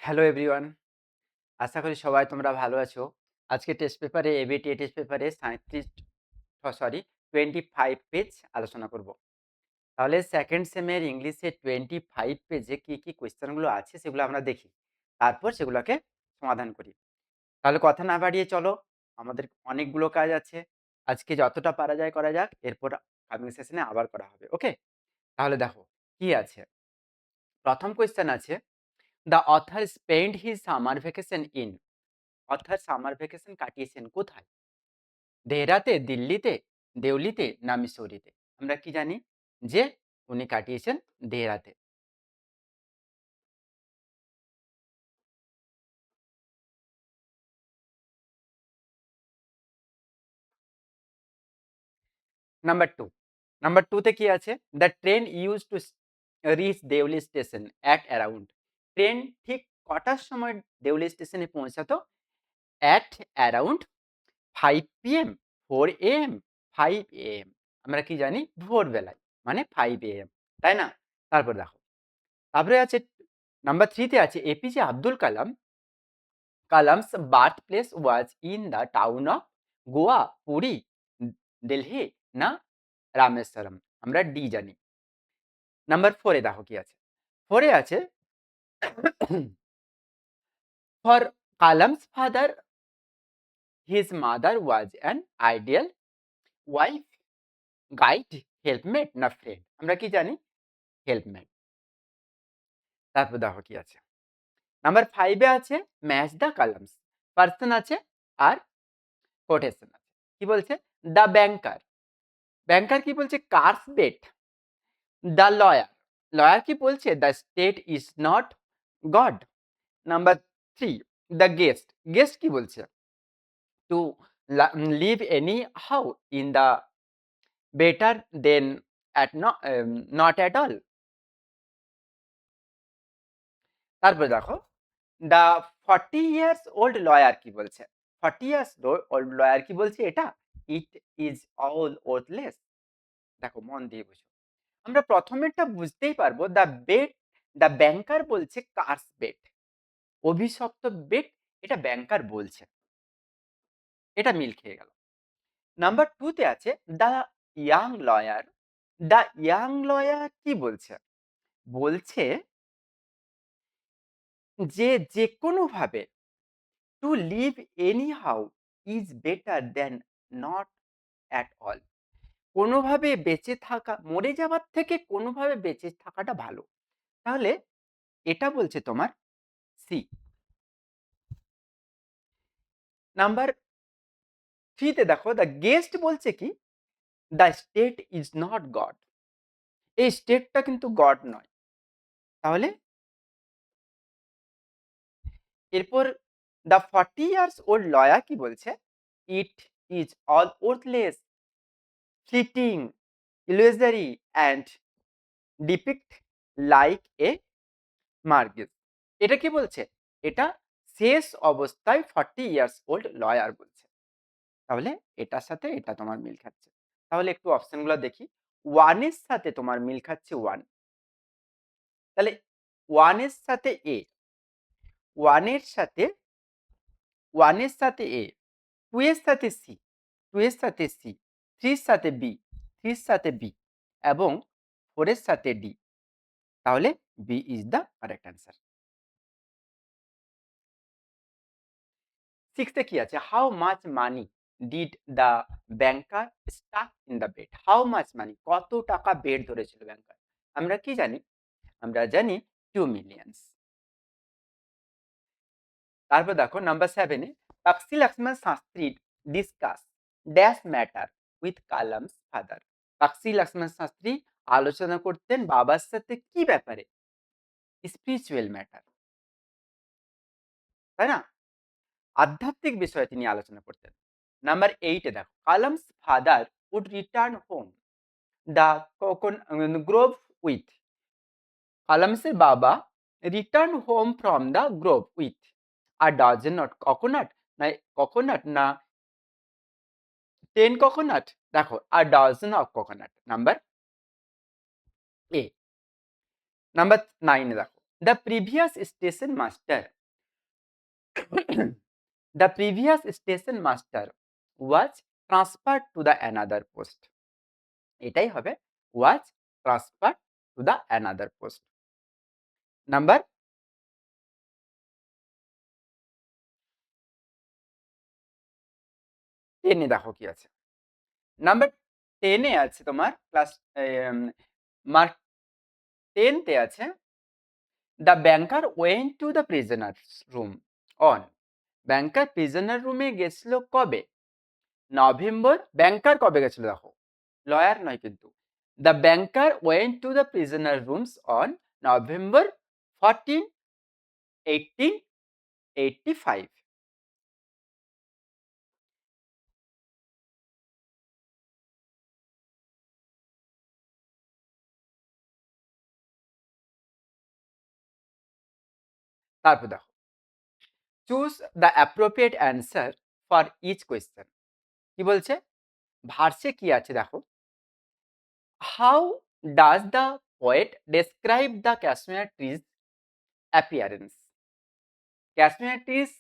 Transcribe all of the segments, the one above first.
Hello everyone. আশা করি সবাই তোমরা ভালো আছো। আজকে টেস্ট পেপারে এবিটি টেস্ট পেপারে 25 পেজ আলোচনা করব। তাহলে সেকেন্ড সেমের ইংলিশে 25 পেজে কি কোয়েশ্চেনগুলো আছে সেগুলো আমরা দেখি। তারপর সেগুলোকে সমাধান করি। তাহলে কথা না বাড়িয়ে চলো, আমাদের অনেকগুলো কাজ আছে। আজকে যতটা পারা যায় করা যাক, এরপর কামিং সেশনে আবার করা হবে। ওকে? তাহলে দেখো কি আছে। প্রথম কোয়েশ্চেন আছে, the author spend his summer vacation in. অর্থাৎ সামার ভ্যাকেশন কাটিয়েছেন কোথায়? দেহরাতে, দিল্লিতে, দেওলিতে না মিসৌরিতে? আমরা কি জানি যে উনি কাটিয়েছেন দেহরাতে। নাম্বার টু, নাম্বার টুতে কি আছে? The train use to reach Deoli station at around. Train ঠিক কটার সময় দেওলি স্টেশনে পৌঁছাতো? At around 5 PM, 4 AM, 5 AM। আমরা কি জানি? ভোরবেলায়, মানে 5 AM, তাই না? তারপর দেখো, তারপরে আছে নাম্বার থ্রিতে আছে APJ Abdul Kalam. Kalam's birth place was in the town of Goa, Puri, Delhi না রামেশ্বরম? আমরা ডি জানি। নাম্বার ফোরে দেখো কি আছে। ফোরে আছে for Kalam's father his mother was an ideal wife, guide, helpmate না ফ্রেন্ড? আমরা কি জানি? হেল্পমেট। তারপর দেখো কি আছে। নাম্বার ফাইভে আছে ম্যাচ দ্য কালামস। পার্সন আছে আর কোটেশন আছে। কি বলছে? The banker. ব্যাংকার কি বলছে? Curse bet. The lawyer, lawyer কি বলছে? The state is not god. Number three, the guest, guest কি বলছে? To live anyhow in the better then at not at all. তারপরে দেখো, দ্য 40 years old লয়ার কি বলছে? 40 years old lawyer কি বলছে? এটা ইট ইজ অল ওর্থলেস। দেখো মন দিয়ে বুঝো। আমরা প্রথমেরটা বুঝতেই পারবো, দ্য বেট, দ্য ব্যাংকার বলছে কার্স বেট, অভিশপ্ত বেট, এটা ব্যাংকার বলছে, এটা মিল খেয়ে গেল। নাম্বার টুতে আছে the young lawyer. The young lawyer কি বলছে? বলছে যে যে কোনো ভাবে to live anyhow is better than not at all. কোনোভাবে বেঁচে থাকা, মরে যাওয়ার থেকে কোনোভাবে বেঁচে থাকাটা ভালো। তাহলে এটা বলছে তোমার সি। নাম্বার থ্রিতে দেখো, দ্য গেস্ট বলছে কি? The state is not god. এই স্টেটটা কিন্তু গড নয়। তাহলে এরপর দ্য 40 years old লয়ার কি বলছে? It is all worthless, fleeting, illusory and depict like a mortgage. এটা কি বলছে? এটা শেষ অবস্থায় 40 years old লয়ার বলছে। তাহলে এটার সাথে এটা তোমার মিল খাচ্ছে। তাহলে একটু অপশনগুলো দেখি। ওয়ানের সাথে তোমার মিল খাচ্ছে ওয়ান। তাহলে ওয়ানের সাথে এ, ওয়ানের সাথে, ওয়ানের সাথে এ, টু এর সাথে সি, টু এর সাথে সি, থ্রির সাথে বি, থ্রির সাথে বি এবং ফোরের সাথে ডি। তাহলে B is the correct answer. সিক্সে কি আছে? How much money did the banker stuck in the bed. How much money, কত টাকা বেড ধরেছিল ব্যাংকার? আমরা কি জানি? আমরা জানি 2 millions। তারপর দেখো নাম্বার সেভেনে, Pakshi Lakshman Shastri discuss dash matter with Kalam's father. Pakshi Lakshman Shastri আলোচনা করতেন বাবার সাথে কি ব্যাপারে? স্পিরিচুয়াল ম্যাটার, তাই না? আধ্যাত্মিক বিষয়ে তিনি আলোচনা করতেন। নাম্বার এইটে দেখো, Kalam's father would return home the grove with. কালামসের বাবা return home from the grove with a dozen not coconut, না কোকোনাট না 10 কোকোনাট? দেখো a dozen of coconut, number এ। নাম্বার 9 দেখো, the previous station master the previous station master was transfer to the another post. এটাই হবে was transfer to the another post. Number 10 এ দেখো কি আছে। নাম্বার 10 এ আছে তোমার ক্লাস মার্ক 10 তে আছে the banker went to the prisoners room on. Banker prisoner রুমে গেছিল কবে? নভেম্বর। ব্যাংকার কবে গেছিল দেখো, লয়ার নয় কিন্তু। The banker went to the prisoner rooms on November 14, 1885। তারপর দেখো choose the appropriate answer for each question. কি বলছে? ভার্সে কি আছে দেখো, how does the poet describe the cashmere trees appearance. Cashmere trees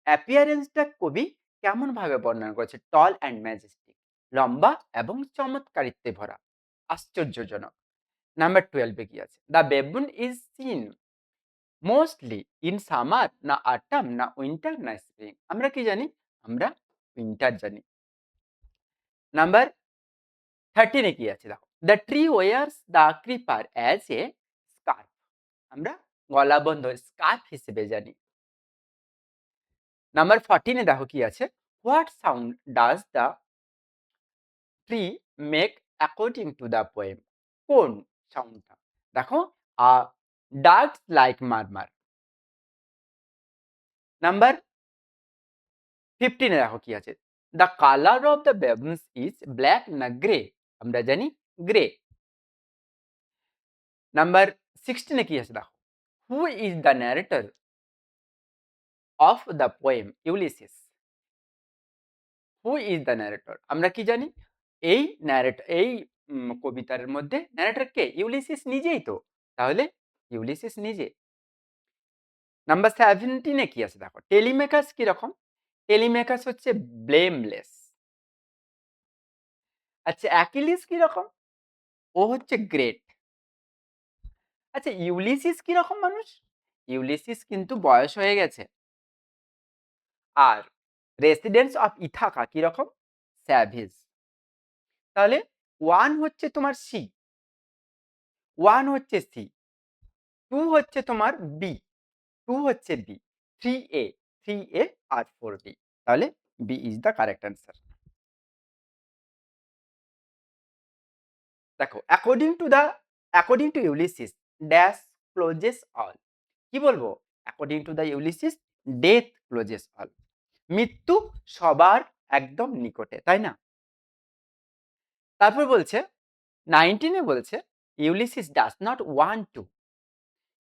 অ্যাপিয়ারেন্সটা কবি কেমন ভাবে বর্ণনা করেছে? টল অ্যান্ড ম্যাজেস্টিক, লম্বা এবং চমৎকারিত্বে ভরা, আশ্চর্যজনক। নাম্বার 12 এ কি আছে? The baboon is seen mostly in summer, না অটাম, না উইন্টার, না স্প্রিং। আমরা কি জানি? আমরা উইন্টার জানি। নাম্বার 13 এ কি আছে দেখো, the tree Wars the creeper as a scarf. আমরা গলাবন্ধ স্কার্ফ হিসেবে জানি। নাম্বার 14 এ দেখো কি আছে, what sound does the tree make according to the poem. কোন সাউন্ডটা? দেখো ডার্ক লাইক মারমার। নাম্বার 15 এ দেখো কি আছে, the colour of the baboons is black, না গ্রে? আমরা জানি গ্রে। নাম্বার 16 এ কি আছে দেখো, who is the narrator of the poem Ulysses. Who is the narrator? আমরা কি জানি? এই কবিতার মধ্যে ন্যারেটর কে? ইউলিসিস নিজেই তো। তাহলে ইউলিসিস নিজে। নাম্বার 17 এ কি আছে দেখো, টেলিমেকাস কি রকম? টেলিমেকাস হচ্ছে ব্লেমলেস। আচ্ছা, অ্যাকিলিস কি রকম? ও হচ্ছে গ্রেট। আচ্ছা, ইউলিসিস কি রকম মানুষ? ইউলিসিস কিন্তু বয়স হয়ে গেছে। আর রেসিডেন্স অফ ইথাকা কি রকম? স্যাভিজ। তাহলে 1 হচ্ছে তোমার সি, 1 হচ্ছে সি, 2 হচ্ছে তোমার বি, 2 হচ্ছে বি, 3 এ, 3 এ আর 4 বি। তাহলে B is the correct answer. দেখো according to Ulysses dash closes all. কি বলবো? According to the Ulysses death closes all. মৃত্যু সবার একদম নিকটে, তাই না? তারপর বলছে 19 এ বলছে Ulysses does not want to.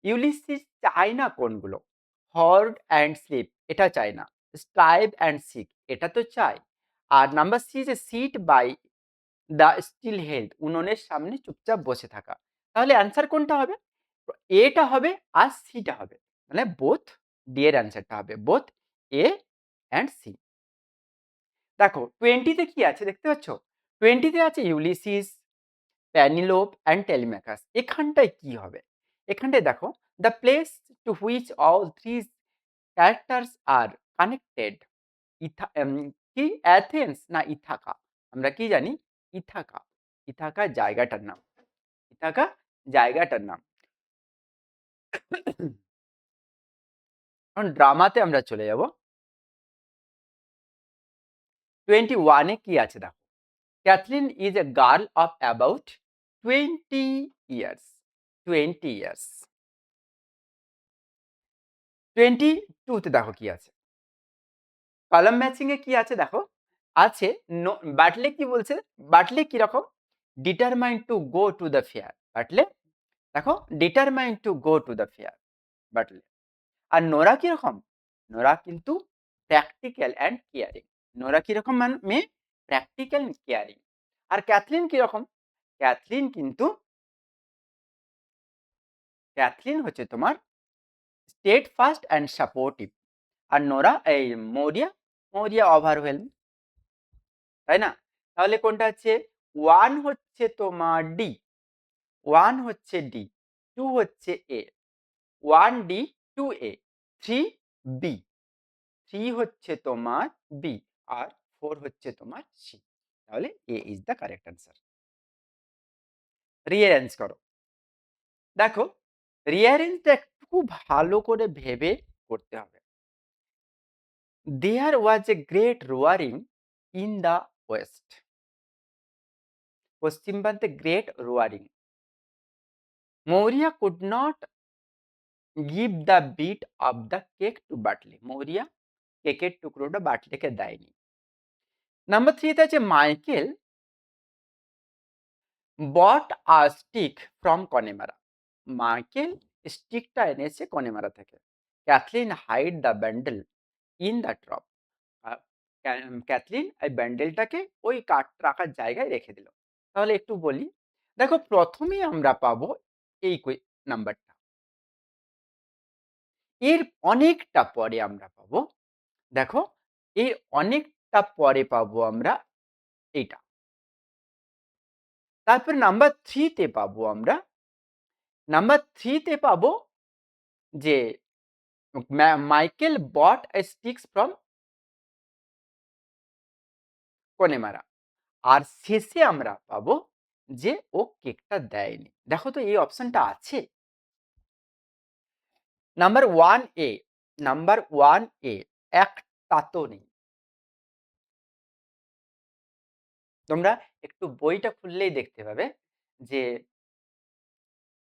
Ulysses চায় না কোনগুলো? হর্ড অ্যান্ড স্লিপ, এটা চায় না। স্ট্রাইভ অ্যান্ড সিক, এটা তো চায়। আর নাম্বার সি যে sit by the still health, উনুনের সামনে চুপচাপ বসে থাকা। তাহলে অ্যান্সার কোনটা হবে? এটা হবে আর সিটা হবে, মানে বোথ। ডি এর অ্যান্সারটা হবে বোথ এ অ্যান্ড সি। দেখো 20 তে কি আছে দেখতে পাচ্ছ? 20 তে আছে ইউলিসিস, প্যানিলোপ অ্যান্ড টেলিম্যাকাস। এখানটায় কি হবে? এখানটায় দেখো the place to which all three characters are connected. কি অ্যাথেন্স না ইথাকা? আমরা কি জানি? ইথাকা। ইথাকা জায়গাটার নাম। ইথাকা জায়গাটার নাম। এখন ড্রামাতে আমরা চলে যাব। 21 এ কি আছে দেখো, Catherine is a girl of about 20 years. 20 years. 22 তে দেখো কি আছে, কলাম ম্যাচিং এ কি আছে দেখো, আছে বাটলে কি বলছে? বাটলে কি রকম? Determined to go to the fair. Bartley দেখো determined to go to the fair, Bartley. আর নোরা কিরকম? নোরা কিন্তু প্র্যাকটিক্যাল অ্যান্ড কেয়ারিং। নোরা কিরকম মেয়ে? Practical and caring. আর ক্যাথলিন কিরকম? ক্যাথলিন কিন্তু ক্যাথলিন হচ্ছে তোমার স্টেট ফাস্ট অ্যান্ড সাপোর্টিভ। আর মৌরিয়া, মৌরিয়া ওভারওয়েলম, তাই না? তাহলে কোনটা হচ্ছে? 1 হচ্ছে তোমার ডি, 1 হচ্ছে ডি, 2 হচ্ছে এ, 1 ডি, 2 এ, 3 বি, 3 হচ্ছে তোমার বি, আর 4 হচ্ছে তোমার সি। তাহলে A is the correct answer. Rearrange করো। দেখো, রিঅ্যারেঞ্জটা একটু ভালো করে ভেবে করতে হবে। There was a great roaring in the west. পশ্চিম প্রান্তে great roaring. Maurya could not give the bit of the cake to Bartley. মৌরিয়া কেকের টুকরোটা বাটলিকে দেয়নি। নাম্বার 3 তে আছে Michael bought a stick from Connemara. Michael স্টিকটা এনেছে কনেমারা থেকে। Cathleen hide the bundle in the drop. Cathleen এই ব্যান্ডেলটাকে ওই কাঠ রাখার জায়গায় রেখে দিল। তাহলে একটু বলি, দেখো প্রথমেই আমরা পাবো এই নাম্বারটা, এর অনেকটা পরে আমরা পাবো, দেখো এর অনেকটা পরে পাবো আমরা এইটা। তারপর নাম্বার 3 তে পাবো আমরা, নাম্বার 3 তে পাবো যে Michael bought a sticks from Connemara. আর শেষে আমরা পাবো যে ও কেকটা দেয়নি। দেখো তো এই অপশনটা আছে। নাম্বার 1 এ, নাম্বার 1 এ একটা তো নেই। তোমরা একটু বইটা খুললেই দেখতে পাবে যে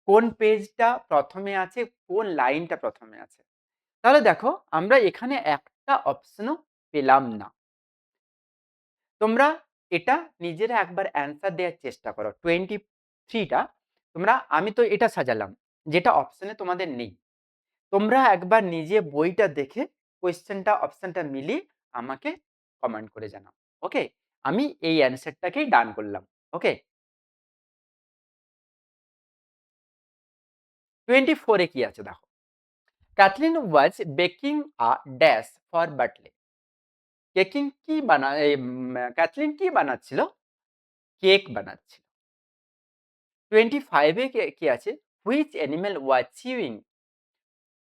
কোন পেজটা প্রথমে আছে, কোন লাইনটা প্রথমে আছে। তাহলে দেখো আমরা এখানে একটা অপশনও পেলাম না। তোমরা এটা নিজেরা একবার অ্যান্সার দেওয়ার চেষ্টা করো। 23টা তোমরা, আমি তো এটা সাজালাম যেটা অপশনে তোমাদের নেই। তোমরা একবার নিজে বইটা দেখে কোয়েশ্চেনটা অপশনটা মিলিয়ে আমাকে কমেন্ট করে জানাও। ওকে, আমি এই অ্যান্সারটাকেই ডান করলাম। ওকে, 24 এ কি আছে দেখো, Cathleen was baking a dash for Bartley. Caking কি ক্যাথলিন কি বানাচ্ছিল? কেক বানাচ্ছিল। 25 এ কি আছে, which animal was chewing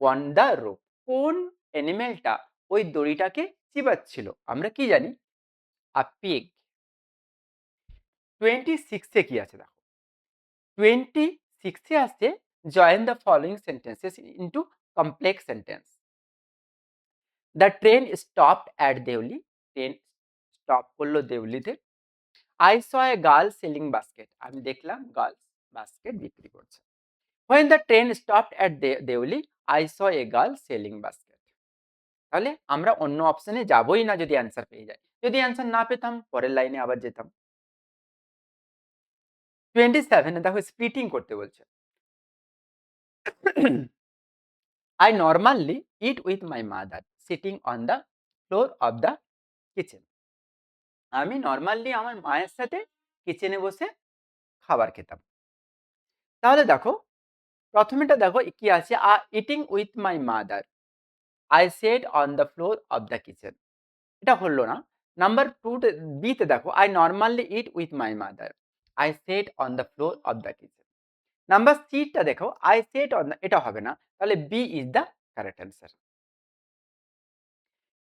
on the rope. কোন অ্যানিমেলটা ওই দড়িটাকে চিবাচ্ছিল? আমরা কি জানি? আ পিগ। 26 এ কি আছে দেখো, 26 এ আছে join the following sentences into complex sentence. The train stopped at Deoli. Train stop করলো দেউলিতে। I saw a girl selling basket. আমি দেখলাম গার্লস বাস্কেট বিক্রি করছে। When the train stopped at Deoli I saw a girl selling basket. তাহলে আমরা অন্য অপশনে যাবোই না যদি অ্যান্সার পেয়ে যাই। যদি অ্যান্সার না পেতাম পরের লাইনে আবার যেতাম। 27 এ দেখো স্প্লিটিং করতে বলছে। I normally eat with my mother sitting on the floor of the kitchen. আমি নরমালি আমার মায়ের সাথে কিচেনে বসে খাবার খেতাম। তাহলে দেখো প্রথমেটা দেখো কি আছে, eating with my mother I sat on the floor of the kitchen. এটা হলো না। নাম্বার 2 বি তে দেখো I normally eat with my mother I sat on the floor of the kitchen. Number C টা দেখো আই সেড অন দ্য, এটা হবে না। তাহলে B is the correct answer.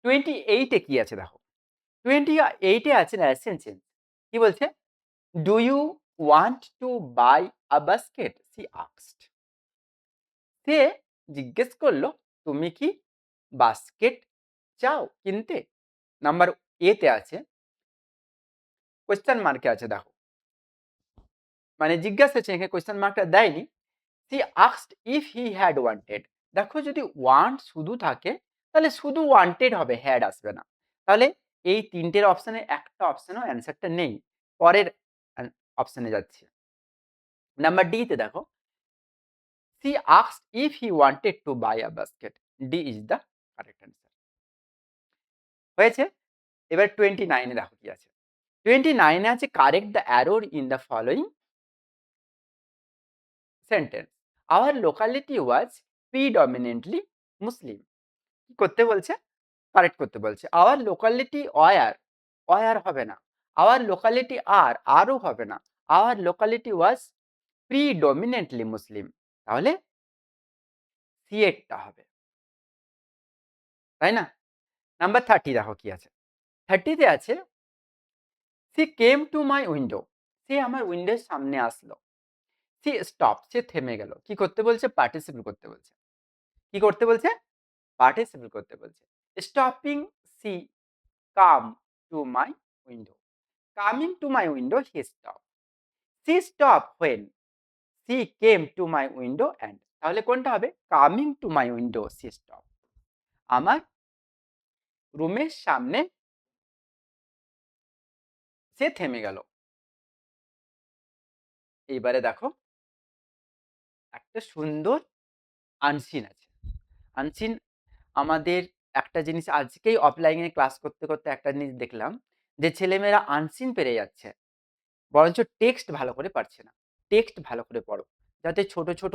28 এ কি আছে দেখো, 28 এ আছে ন্যারেশন চেঞ্জ। কি বলছে? Do you want to buy a basket she asked. সে জিজ্ঞেস করলো তুমি কি বাস্কেট চাও কিনতে? নাম্বার এ তে আছে কোয়েশ্চেন মার্কে আছে দেখো, মানে জিজ্ঞাসা হচ্ছে, এখানে কোয়েশ্চেন মার্কটা দেয়নি। C asked if he had wanted. দেখো যদি ওয়ান্ট শুধু থাকে তাহলে শুধু ওয়ান্টেড হবে, হ্যাড আসবে না। তাহলে এই তিনটের অপশনে একটা অপশনেও অ্যান্সারটা নেই। পরের অপশনে যাচ্ছি। নাম্বার ডি তে দেখো she asked if he wanted to buy a basket. D is the correct answer. হয়েছে? এবার 29 এ দেখো কি আছে। 29 এ আছে correct the error in the following sentence. Our locality was predominantly মুসলিম। কি করতে বলছে? কারেক্ট করতে বলছে। আওয়ার লোকালিটি ওয়্যার, ওয়্যার হবে না। আওয়ার লোকালিটি আরও হবে না। আওয়ার লোকালিটি ওয়াজ প্রিডমিনেন্টলি মুসলিম। তাহলে সি এরটা হবে। তাই না? নাম্বার 30 দেখো কি আছে? 30 তে আছে she came to my window. সে আমার উইন্ডোর সামনে আসলো। সি স্টপ, সে থেমে গেল। কি করতে বলছে? পার্টিসিপল করতে বলছে। কি করতে বলছে? পার্টিসিপল করতে বলছে। Stopping she come to my window. Coming to my window he stop. She stop when she came to my window and, তাহলে কোনটা হবে? Coming to my window she stop. আমার রুমের সামনে সে থেমে গেল। এইবারে দেখো একটা সুন্দর আনসিন আছে। আনসিন আমাদের একটা জিনিস আজকেই অফলাইনে ক্লাস করতে করতে একটা জিনিস দেখলাম যে ছেলেমেয়েরা আনসিন পেরে যাচ্ছে, বরঞ্চ টেক্সট ভালো করে পারছে না। টেক্সট ভালো করে পড়ো, যাতে ছোট ছোট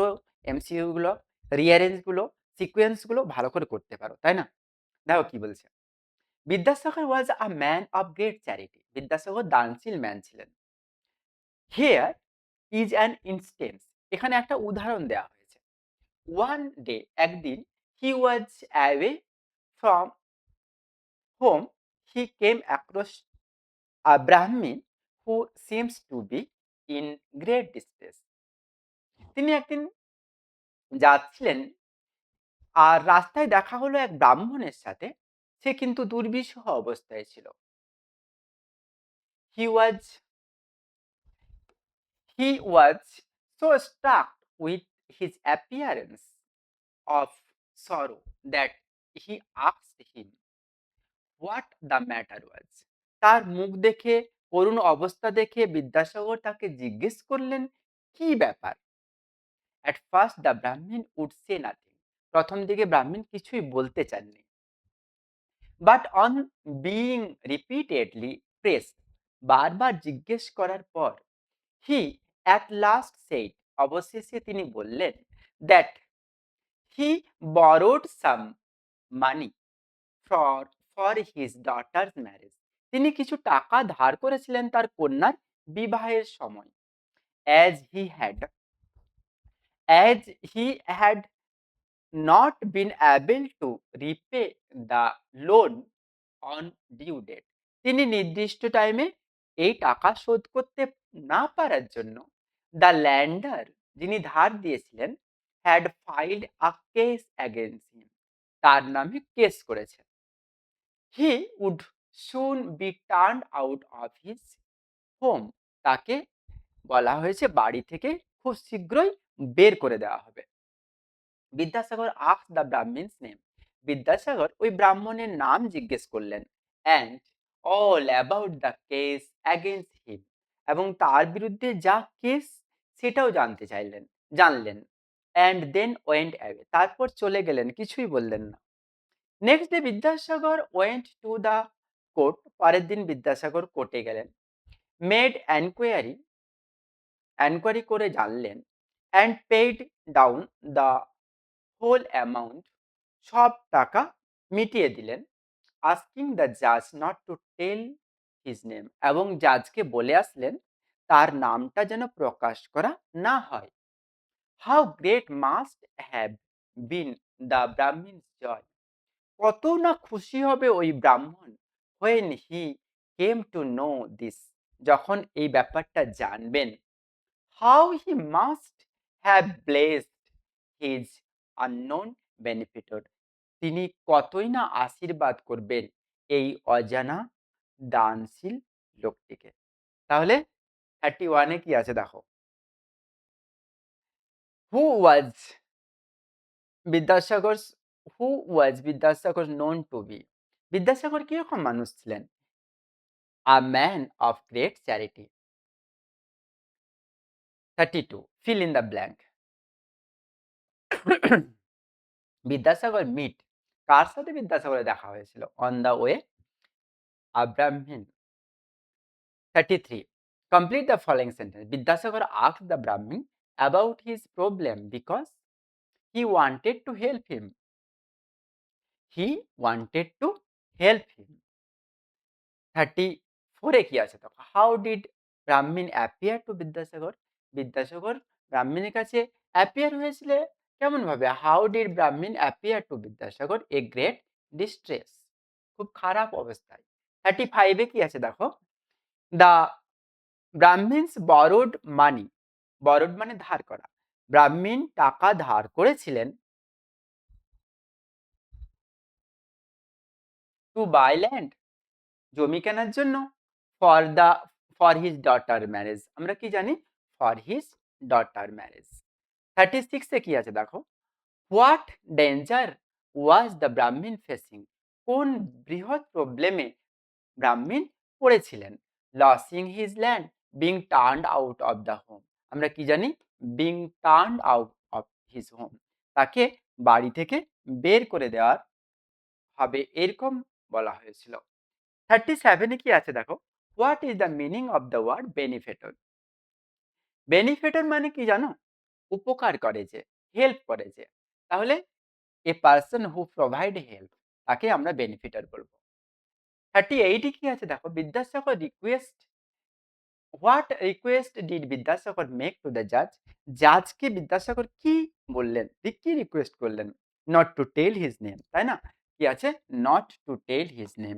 এমসিকিউ গুলো, রিঅ্যারেঞ্জ গুলো, সিকোয়েন্স গুলো ভালো করে করতে পারো, তাই না? দেখো কি বলছে। Vidyasagar was a man of great charity. Vidyasagar দানশীল ম্যান ছিলেন। হিয়ার ইজ অ্যান ইনস্টেন্স, এখানে একটা উদাহরণ দেওয়া হয়েছে। ওয়ান ডে, একদিন, he was away from home, he came across a Brahmin who seems to be in great distress. তিনি একদিন যাচ্ছিলেন, আর রাস্তায় দেখা হলো এক ব্রাহ্মণের সাথে। সে কিন্তু দুর্বিষহ অবস্থায় ছিল। He was he was so struck with his appearance of sorrow that he asked him what the matter was. তার মুখ দেখে, করুণ অবস্থা দেখে বিদ্যাসাগর তাকে জিজ্ঞেস করলেন কি ব্যাপার। অ্যাট ফার্স্ট দ্য ব্রাহ্মণ উড সে নাথিং, প্রথম দিকে ব্রাহ্মণ কিছুই বলতে চাননি। But on being repeatedly press, বারবার জিজ্ঞেস করার পর, হি অ্যাট লাস্ট সেইড, অবশেষে তিনি বললেন, that he borrowed some money for for his daughters marriage, তিনি কিছু টাকা ধার করেছিলেন তার কন্যার বিবাহের সময়। As he had as he had not been able to repay the loan on due date, তিনি নির্দিষ্ট টাইমে এই টাকা শোধ করতে না পারার জন্য দ্য ল্যান্ডার, যিনি ধার দিয়েছিলেন, had filed a case against him, তার নামে কেস করেছে। He would soon be turn out of his home, তাকে বলা হয়েছে বাড়ি থেকে খুব শীঘ্রই বের করে দেওয়া হবে। Vidyasagar asked the Brahmin's name, Vidyasagar ওই ব্রাহ্মণের নাম জিজ্ঞেস করলেন। And all about the case against him, এবং তার বিরুদ্ধে যা কেস সেটাও জানলেন। অ্যান্ড দেন ওয়েন্ট অ্যাওয়ে, তারপর চলে গেলেন, কিছুই বললেন না। Next day Vidyasagar went to the court, পরের দিন বিদ্যাসাগর কোর্টে গেলেন। মেড এনকোয়ারি করে জানলেন। And paid down the whole amount, সব টাকা মিটিয়ে দিলেন। আস্কিং দ্য জাজ not to tell his name, এবং জাজকে বলে আসলেন তার নামটা যেন প্রকাশ করা না হয়। How great must have been the Brahmin's joy, কত না খুশি হবে ওই ব্রাহ্মণ। When he came to know this, যখন এই ব্যাপারটা জানবেন। How he must have blessed his unknown benefactor, তিনি কতই না আশীর্বাদ করবেন এই অজানা দানশীল লোকটিকে। তাহলে 31 কি আছে দেখো। Who was Vidyasagar who was Vidyasagar known to be, Vidyasagar কিরকম মানুষ ছিলেন? A man of great charity. 32 fill in the blank. Vidyasagar meet, কার সাথে বিদ্যাসাগরের দেখা হয়েছিল? অন দ্য ওয়ে আ ব্রাহ্মণ। 33 complete the following sentence. Vidyasagar asked the Brahmin about his problem because he wanted to help him. He wanted to help him. 34 এ কি আছে দেখো, how did ব্রাহ্মণ অ্যাপিয়ার টু বিদ্যাসাগর? বিদ্যাসাগর ব্রাহ্মণের কাছে অ্যাপিয়ার হয়েছিল কেমন ভাবে? হাউ ডিড ব্রাহ্মণ appear to Vidyasagar? A great distress, খুব খারাপ অবস্থায়। 35 এ কি আছে দেখো, the Brahmins borrowed money, borrowed মানে ধার করা, ব্রাহ্মণ টাকা ধার করেছিলেন টু বাই ল্যান্ড, জমি কেনার জন্য, for the for his daughter marriage, আমরা কি জানি? For his daughter marriage. 36 এ কি আছে দেখো, হোয়াট ডেঞ্জার ওয়াজ দ্য ব্রাহ্মণ ফেসিং? কোন বৃহৎ প্রবলেমে ব্রাহ্মণ পড়েছিলেন? Losing his land, being turned out of the home, আমরা কি জানি? Being turned out of his home, তাকে বাড়ি থেকে বের করে দেওয়ার হবে এরকম বলা হয়েছিল। 37 এ কি আছে দেখো, what is the meaning of the word benefactor? Benefactor মানে কি জানো? উপকার করে যে, হেল্প করে যে। তাহলে a person who provide help, তাকে আমরা বেনিফিটার বলবো। 38 এ কি আছে দেখো, Vidyasagar request, what request did Vidyasagar make to the জাজ? জাজকে বিদ্যাসাগর কি বললেন, কি রিকোয়েস্ট করলেন? Not to tell his name, তাই না? কি আছে? Not to tell his name.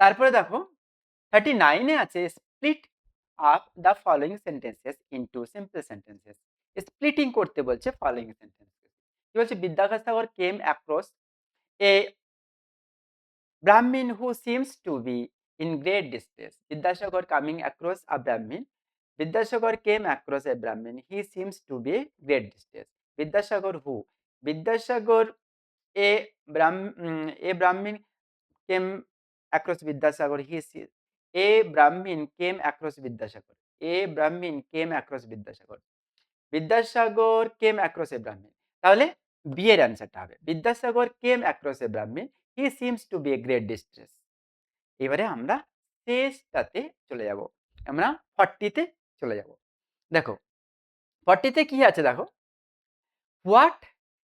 তারপরে দেখো 39 এ আছে, split up the following sentences into simple sentences. Splitting করতে বলছে ফলোইং সেন্টেন্সেস। কি বলছে? Vidyasagar came across A Brahmin who seems to be in great distress. Vidyasagar coming across a Brahmin. Vidyasagar came across a Brahmin. He seems to be great distress. Vidyasagar who? Vidyasagar a Brahmin came across Vidyasagar. A Brahmin came across Vidyasagar. A Brahmin came across Vidyasagar. Vidyasagar came across a Brahmin, তাহলে B এর অ্যান্সারটা হবে Vidyasagar came across a Brahmin, he seems to be a great distress. এবারে আমরা শেষটাতে চলে যাব, আমরা 40 তে চলে যাব। দেখো 40 তে কি আছে দেখো, what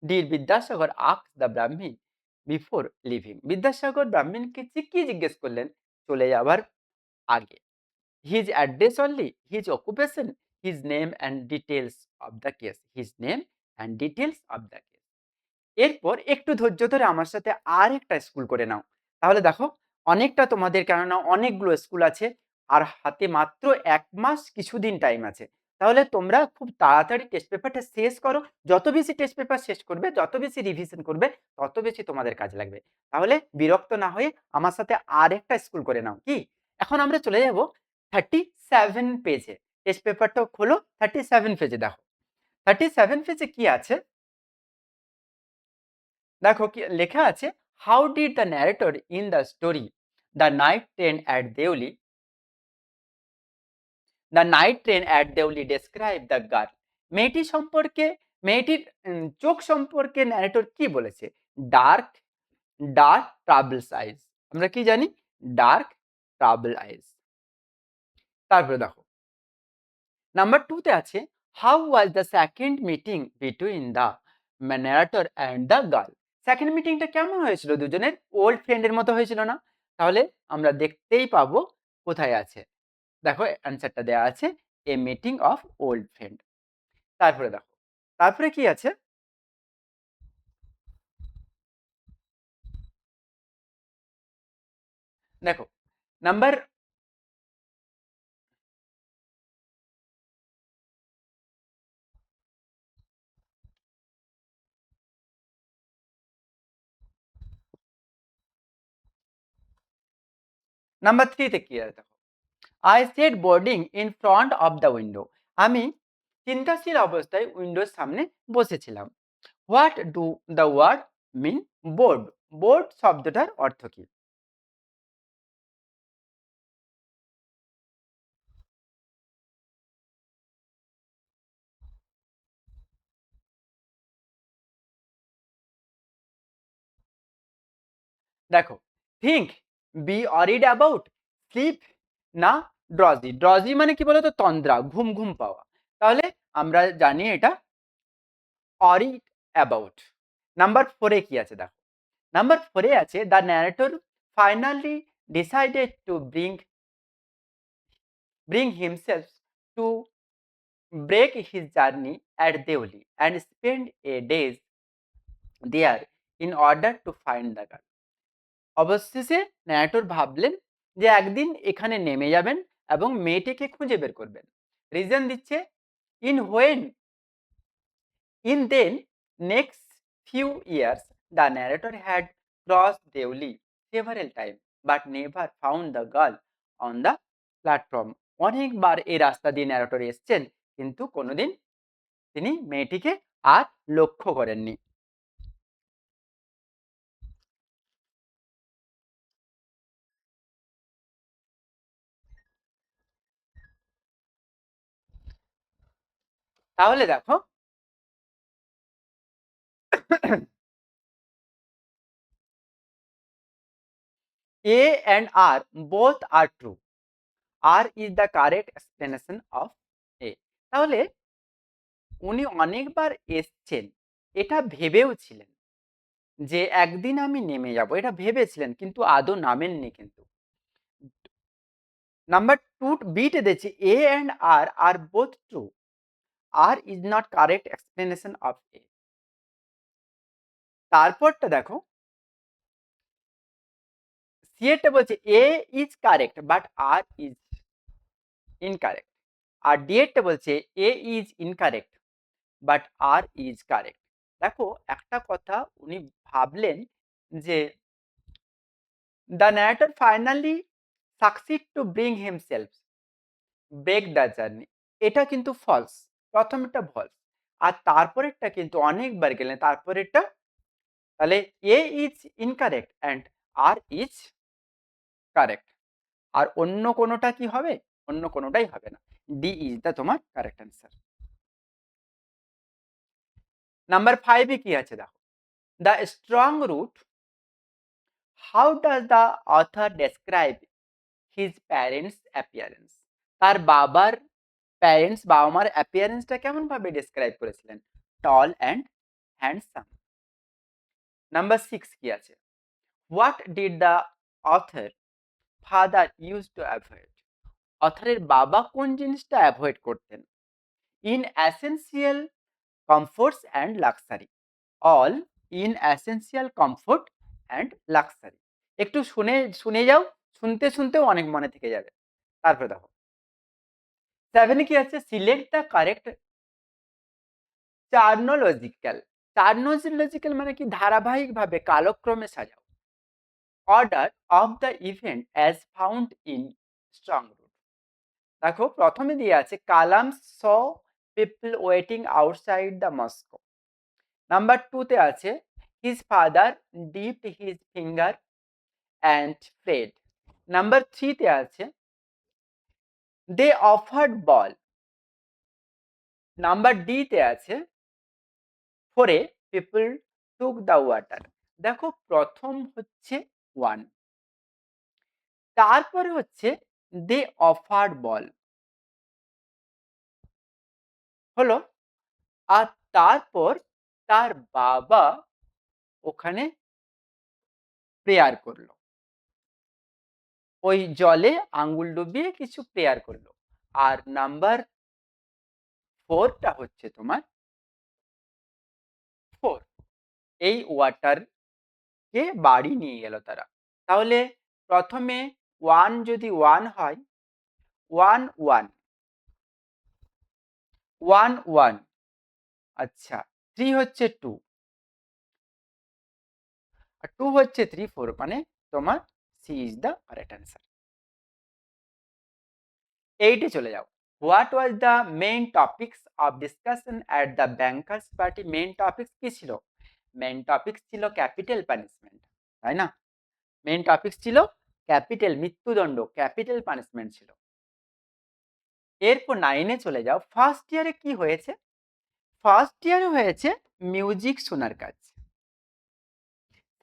did Vidyasagar ask the ব্রাহ্মণ বিফোর লিভিং? বিদ্যাসাগর ব্রাহ্মণকে কি জিজ্ঞেস করলেন চলে যাবার আগে? His address only, his occupation, his name and details of the case, his name and details of the case. এরপর একটু ধৈর্য ধরে আমার সাথে আরেকটা স্কুল করে নাও, তাহলে দেখো অনেকটা তোমাদের, কেননা অনেকগুলো স্কুল আছে আর হাতে মাত্র 1 মাস কিছুদিন টাইম আছে, তাহলে তোমরা খুব তাড়াতাড়ি টেস্ট পেপারটা শেষ করো। যত বেশি টেস্ট পেপার শেষ করবে, যত বেশি রিভিশন করবে, তত বেশি তোমাদের কাজে লাগবে। তাহলে বিরক্ত না হয়ে আমার সাথে আরেকটা স্কুল করে নাও। কি? এখন আমরা চলে যাব 37 পেজে। টেস্ট পেপারটাও খোলো, 37 পেজে দেখো। 37 পেজে কি আছে দেখো, কি লেখা আছে, how did the narrator in the story the night train at Deoli, the night train at Deoli describe the girl? মেয়েটি সম্পর্কে, মেয়েটির চোখ সম্পর্কে ন্যারেটর কি বলেছে? ডার্ক, ডার্ক ট্রাবলস আইজ, আমরা কি জানি? ডার্ক ট্রাবল আইজ। তারপরে দেখো নাম্বার 2 তে আছে, how was the second meeting between the narrator and the girl? Second মিটিংটা কেমন হয়েছিল? দুজনের ওল্ড ফ্রেন্ডের মতো হয়েছিল না? তাহলে আমরা দেখতেই পাবো কোথায় আছে, দেখো অ্যান্সারটা দেওয়া আছে, এ মিটিং অফ ওল্ড ফ্রেন্ড। তারপরে দেখো, তারপরে কি আছে দেখো, নাম্বার নাম্বার 3 তে কি আছে দেখো, I sat boarding in front of the window, আমি চিন্তাশীল অবস্থায় উইন্ডোর সামনে বসেছিলাম। What do the word mean? Board, board শব্দটার অর্থ কি? দেখো, think, be worried about, sleep, না ড্রজি? ড্রজি মানে কি বলতো? তন্দ্রা, ঘুম ঘুম পাওয়া। তাহলে আমরা জানি এটা অরিড অ্যাবাউট। নাম্বার 4 এ কি আছে দেখো। নাম্বার 4 এ আছে the narrator finally decided to bring himself to break his journey at Deoli and spend a days there in order to find the girl. অবশেষে ন্যারেটর ভাবলেন যে একদিন এখানে নেমে যাবেন এবং মেয়েটিকে খুঁজে বের করবেন। রিজন দিচ্ছে in when in then next few years, the narrator had crossed Deoli several times but never found the girl on the platform. অনেকবার এই রাস্তা দিয়ে ন্যারেটর এসছেন কিন্তু কোনোদিন তিনি মেয়েটিকে আর লক্ষ্য করেননি। তাহলে দেখো A and R both are true. R is the correct explanation of A. তাহলে উনি অনেকবার এসছেন এটা ভেবেও ছিলেন যে একদিন আমি নেমে যাব, এটা ভেবেছিলেন কিন্তু আদৌ নামেননি কিন্তু। নাম্বার 2 বিতে দিয়েছে A and R are both true. R is not correct explanation of A. তারপরটা দেখো সি এরটা বলছে A is correct but R is incorrect. আর ডি এরটা বলছে A is incorrect but R is correct. দেখো একটা কথা উনি ভাবলেন যে the narrator finally succeed to bring himself break the journey, এটা কিন্তু ফলস। প্রথমটা ফলস আর তারপরেরটা কিন্তু অনেকবার গেলেন তারপরেরটা। তাহলে A is incorrect and R is correct. আর অন্য কোনোটা কি হবে? অন্য কোনোটাই হবে না। ডি ইজ দা তোমার কারেক্ট অ্যান্সার। নাম্বার 5 এ কি আছে দেখো। The strong root, how does the author describe his parents appearance. তার বাবার প্যারেন্টস, বাবা মার অ্যাপিয়ারেন্সটা কেমন ভাবে ডেসক্রাইব করেছিলেন? Tall and handsome. নাম্বার 6 কি আছে? What did the author father use to avoid. অথরের বাবা কোন জিনিসটা অ্যাভয়েড করতেন? Inessential comforts and luxury. All inessential comfort and luxury. একটু শুনে শুনে যাও, শুনতে শুনতেও অনেক মনে থেকে যাবে। তারপরে দেখো 7 কি আছে? Select the correct chronological. Chronological মানে কি? ধারাবাহিকভাবে কালক্রমে সাজাও। Order of the event as found in strong root. দেখো প্রথমে দিয়ে আছে Kalam saw people waiting outside the mosque. Number 2 তে আছে his father dipped his finger and prayed. Number 3 তে আছে they offered bowl. Number D তে আছে ফরে পিপল টুক দ্য ওয়াটার। দেখো প্রথম হচ্ছে 1, তারপরে হচ্ছে দে অফার্ড বল হলো, আর তারপর তার বাবা ওখানে প্রেয়ার করলো, ওই জলে আঙ্গুল ডুবিয়ে কিছু প্রেয়ার করলো। আর নাম্বার 4টা হচ্ছে তোমার 4, এই ওয়াটার কে বাড়ি নিয়ে গেল তারা। তাহলে প্রথমে 1 যদি 1 হয় 1 1 1 1, আচ্ছা 3 হচ্ছে 2 আর 2 হচ্ছে 3 4, মানে তোমার C is the correct answer. 8 এ চলে যাও। What was the main topics of discussion at the bankers party. Main topics কি ছিল? মেইন টপিকস ছিল ক্যাপিটাল পানিশমেন্ট, তাই না? মেইন টপিকস ছিল ক্যাপিটাল, মৃত্যুদণ্ড, ক্যাপিটাল পানিশমেন্ট ছিল। এরপর 9 এ চলে যাও। ফার্স্ট ইয়ারে কি হয়েছে? ফার্স্ট ইয়ারে হয়েছে মিউজিক শোনার কাজ।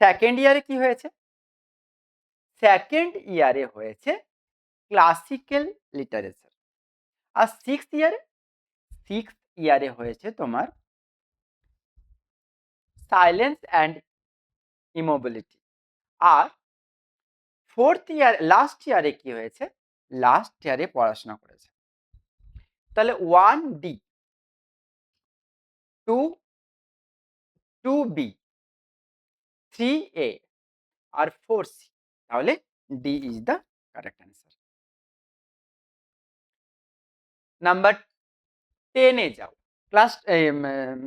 সেকেন্ড ইয়ারে কি হয়েছে? সেকেন্ড ইয়ারে হয়েছে ক্লাসিক্যাল লিটারেচার। আর সিক্স ইয়ারে হয়েছে তোমার সাইলেন্স অ্যান্ড ইমোবিলিটি। আর ফোর্থ ইয়ার লাস্ট ইয়ারে কি হয়েছে? লাস্ট ইয়ারে পড়াশোনা করেছে। তাহলে 1D, 2B, 3A আর 4C। তাহলে D is the correct answer. Number 10 এ যাও। ক্লাস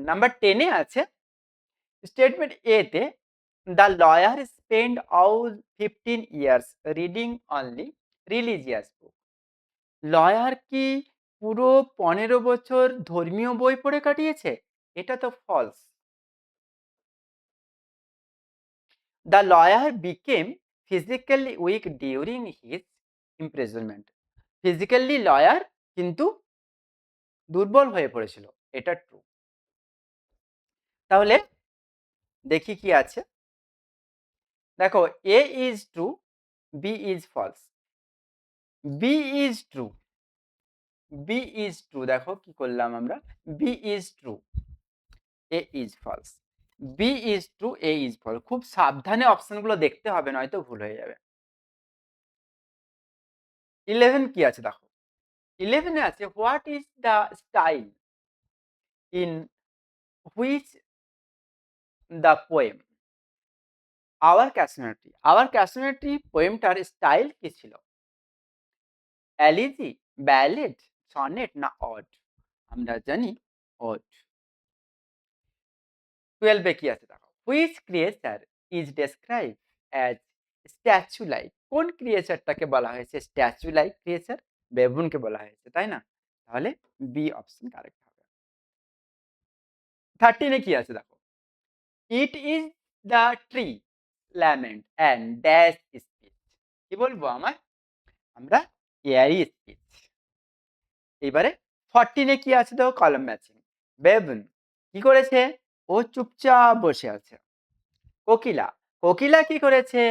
নাম্বার 10 এ আছে স্টেটমেন্ট এ তে the lawyer spend all 15 years reading only religious book. Lawyer কি পুরো 15 বছর ধর্মীয় বই পড়ে কাটিয়েছে? এটা তো false. The lawyer became physically weak during his imprisonment. Physically lawyer কিন্তু দুর্বল হয়ে পড়েছিল, এটা ট্রু। তাহলে দেখি কি আছে। দেখো, A is true, B is false. B is true, B is true. দেখো কি করলাম আমরা, B is true, A is false. B is true, A is false. খুব সাবধানে অপশনগুলো দেখতে হবে, নয়তো ভুল হয়ে যাবে। 11 কি আছে দেখো। 11 এ আছে what is the style in which the poem our casuarina tree. Our casuarina tree পোয়েমটার স্টাইল কি ছিল? এলিজি, ব্যালেড, সনেট না অড? আমরা জানি অড। 12 এ কি আছে দেখো, which creature is describe as statue like. কোন ক্রিয়েচারটাকে বলা হয়েছে স্ট্যাচু লাইক ক্রিয়েচার? বেবুনকে বলা হয়েছে, তাই না? তাহলে বি অপশন কারেক্ট হবে। 13 এ কি আছে দেখো, it is the tree lament and dash speech. কি বলবো আমরা এয়ারি স্পিচ। এবারে 14 এ কি আছে দেখো, কলাম ম্যাচিং। বেবুন কি করেছে? ও চুপচাপ বসে আছে। কোকিলা, কোকিলা কি করেছে?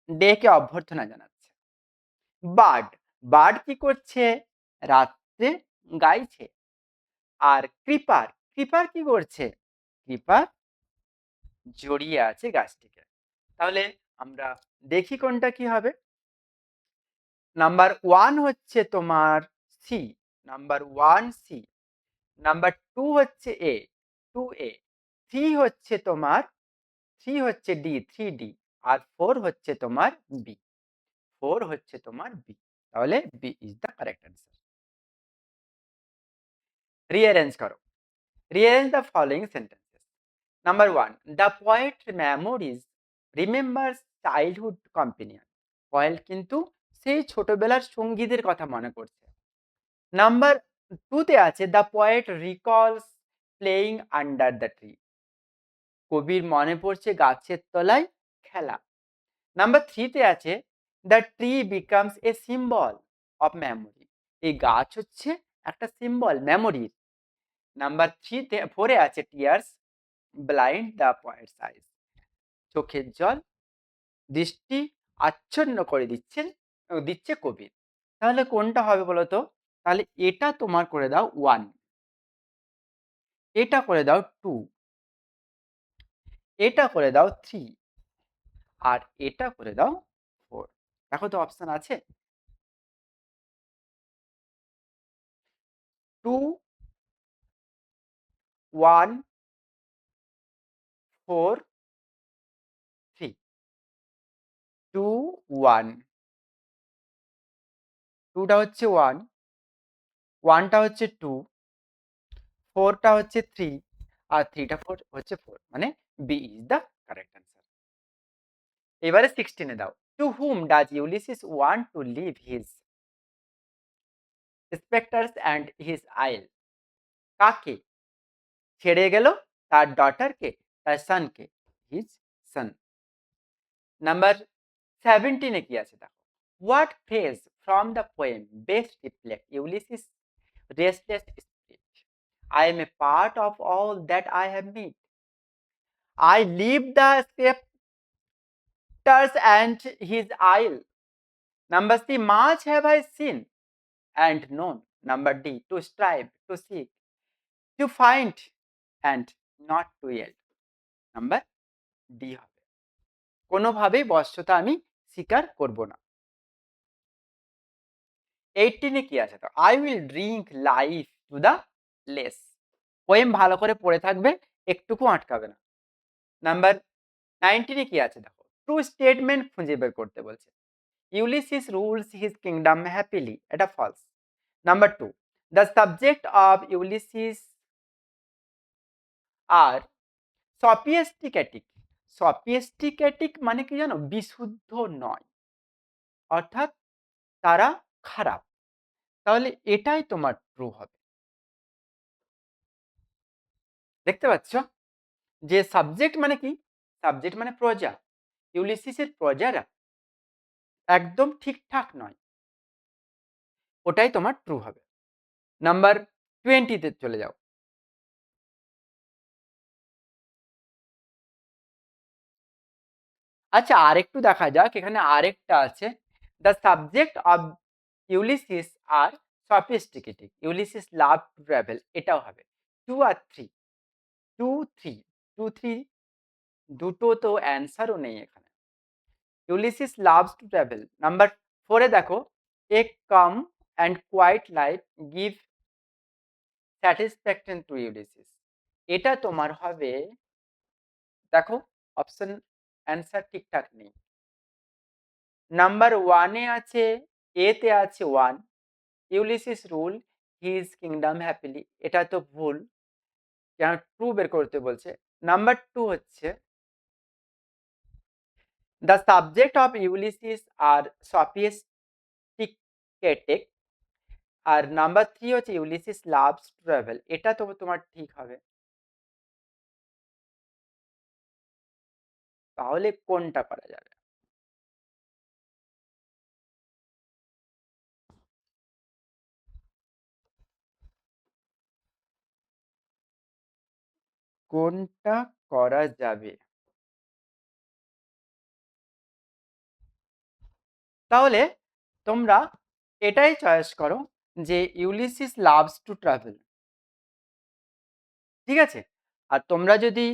ডেকে অভ্যর্থনা জানাচ্ছে। বার্ড, বার্ড কি করছে? রাত্রে গাইছে। আর ক্রিপার, ক্রিপার কি করছে? ক্রিপার জড়িয়ে আছে গাছটিকে। তাহলে আমরা দেখি কোনটা কি হবে। নাম্বার 1 হচ্ছে তোমার সি, নাম্বার 1 সি। নাম্বার 2 হচ্ছে এ, 2A। 3 হচ্ছে তোমার 3 হচ্ছে ডি, 3D। আর 4 হচ্ছে তোমার বি, 4 হচ্ছে তোমার বি। তাহলে B is the correct answer. Rearrange করো। Rearrange the following sentences. Number 1, the poet memories remembers childhood companion. Poet কিন্তু সেই ছোটবেলার সঙ্গীদের কথা মনে করছে। নাম্বার 2 তে আছে the poet recalls playing under the tree. কবির মনে পড়ছে গাছের তলায় খেলা। নাম্বার 3 তে আছে the tree becomes a symbol of memory. এই গাছ হচ্ছে একটা সিম্বল মেমোরির। নাম্বার 4 এ আছে টিয়ার্স ব্লাইন্ড দ্য পয়েটস আইস। চোখের জল দৃষ্টি আচ্ছন্ন করে দিচ্ছে কবির। তাহলে কোনটা হবে বলো তো? তাহলে এটা তোমার করে দাও 1, এটা করে দাও 2, এটা করে দাও 3 আর এটা করে দাও 4। দেখো তো অপশন আছে 2, 1, 4, 3। 2, 1, 2টা হচ্ছে 1, 1টা হচ্ছে 2, 4টা হচ্ছে 3 আর 3টা 4 হচ্ছে 4, মানে B is the correct answer. এবারে 16 এ দাও। To whom does Ulysses want to leave his sceptres and his isle. কাকে ছেড়ে গেল? তার ডটারকে, তার সনকে, হিজ সন। নাম্বার 17 এ কি আছে দেখো, what phrase from the poem best reflect Ulysses restless spirit? I am a part of all that I have made. I leave the scepters and his isle. Number C, much have I seen and known. Number D, to strive, to seek, to find and not to yield. Number D হবে। কোনোভাবেই বশ্যতা আমি স্বীকার করব না। 18 এ কি আছে? তো I will drink life to the less. Poem ভালো করে পড়ে থাকবে, একটুকু আটকাবে না। নাম্বার 19 এ কি আছে দেখো? ট্রু স্টেটমেন্ট খুঁজে বের করতে বলছে। Ulysses rules his kingdom happily, এটা false. Number 2, the subject of Ulysses are sophisticated. Sophisticated মানে কি জানো? বিশুদ্ধ নয়, অর্থাৎ তারা খারাপ। তাহলে এটাই তোমার ট্রু হবে। দেখতে পাচ্ছ যে সাবজেক্ট মানে কি? সাবজেক্ট মানে প্রজা। ইউলিসিসের প্রজারা একদম ঠিকঠাক নয়, ওটাই তোমার ট্রু হবে। নাম্বার 20 তে চলে যাও। আচ্ছা, আরেকটু দেখা যাক, এখানে আরেকটা আছে। The subject of Ulysses are sophisticated, Ulysses love to travel, এটাও হবে। 2 আর 3, 2 3, 2 3 দুটো তো অ্যান্সারও নেই এখানে। Ulysses loves to travel. Number 4 এ দেখো, a calm and quiet life give satisfaction to Ulysses, এটা তোমার হবে। দেখো অপশন অ্যান্সার ঠিকঠাক নেই। নাম্বার 1 এ আছে, এ তে আছে 1, Ulysses rule his kingdom happily, এটা তো ভুল, কেন ট্রু বের করতে বলছে। নাম্বার 2 হচ্ছে the subject of Ulysses are sophisticated, আর নাম্বার 3 হচ্ছে ইউলিসিস লাভস ট্রাভেল, এটা তো তোমার ঠিক হবে। তাহলে কোনটা করা যাবে? কোনটা করা যাবে? তাহলে তোমরা এটাই চয়েস করো যে ইউলিসিস লাভস টু ট্রাভেল, ঠিক আছে? আর তোমরা যদি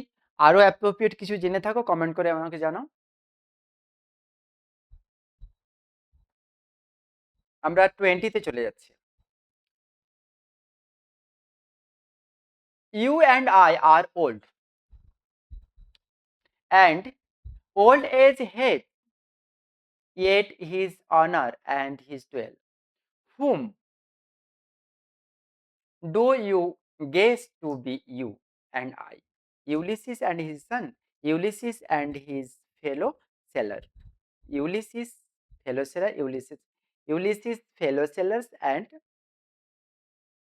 আরো অ্যাপ্রোপ্রিয়েট কিছু জেনে থাকো কমেন্ট করে আমাকে জানাও। আমরা 20 তে চলে যাচ্ছি। You and I are old, and old age hate yet his honor and his dwell. Whom do you guess to be you and I? Ulysses and his son, Ulysses and his fellow sailor, Ulysses fellow sailor, Ulysses fellow sailors and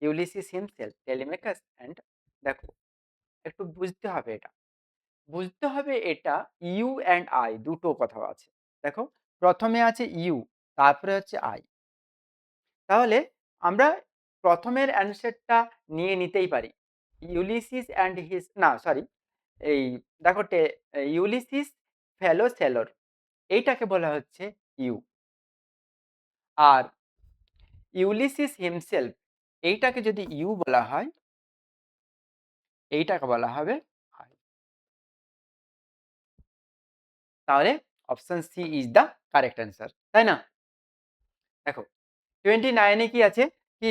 Ulysses himself, Telemachus and, দেখো একটু বুঝতে হবে এটা, বুঝতে হবে এটা you and I দুটো কথা আছে। দেখো প্রথমে আছে ইউ, তারপরে হচ্ছে আই। তাহলে আমরা প্রথমের অ্যান্সারটা নিয়ে নিতেই পারি। ইউলিসিস অ্যান্ড হিজ, না সরি, এই দেখো ইউলিসিস ফেলো সেলর, এইটাকে বলা হচ্ছে ইউ। আর ইউলিসিস হিমসেলফ, এইটাকে যদি ইউ বলা হয়, এইটাকে বলা হবে আই। তাহলে option C is the correct answer, তাই না? দেখো 29 কি আছে? কি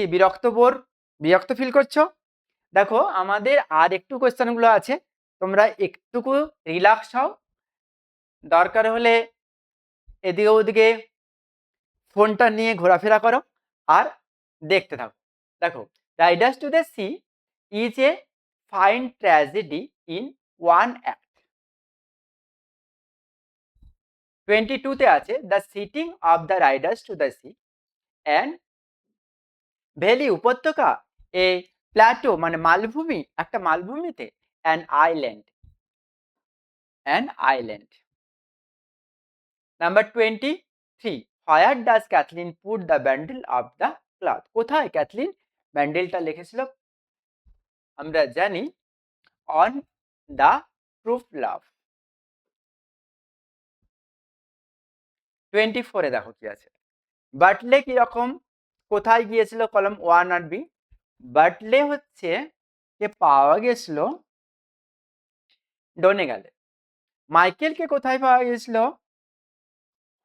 বিরক্ত ফিল করছো? দেখো আমাদের আর একটু কোয়েশ্চেন গুলো আছে, তোমরা একটুকু রিল্যাক্স হও, দরকার হলে এদিকে ওদিকে ফোনটা নিয়ে ঘোরাফেরা করো আর দেখতে থাকো। দেখো, riders to the sea is a fine tragedy in one act. 22 তে আছে the sitting of the riders to the sea and valley উপত্যকা, এ প্ল্যাটো মানে মালভূমি, একটা মালভূমিতে, an island. Number 23, where does Kathleen put the bundle of the cloth, কোথায় ক্যাথলিন ব্যান্ডেলটা লিখেছিল? আমরা জানি অন দ্য প্রুফ লাভ। 24 এ দেখো কি আছে, বাটলে কিরকম, কোথায় গিয়েছিল? কলম 1 আর বি। বাটলে হচ্ছে যে পাওয়া গেছিল ডোনে গেলে। মাইকেলকে কোথায় পাওয়া গেছিল?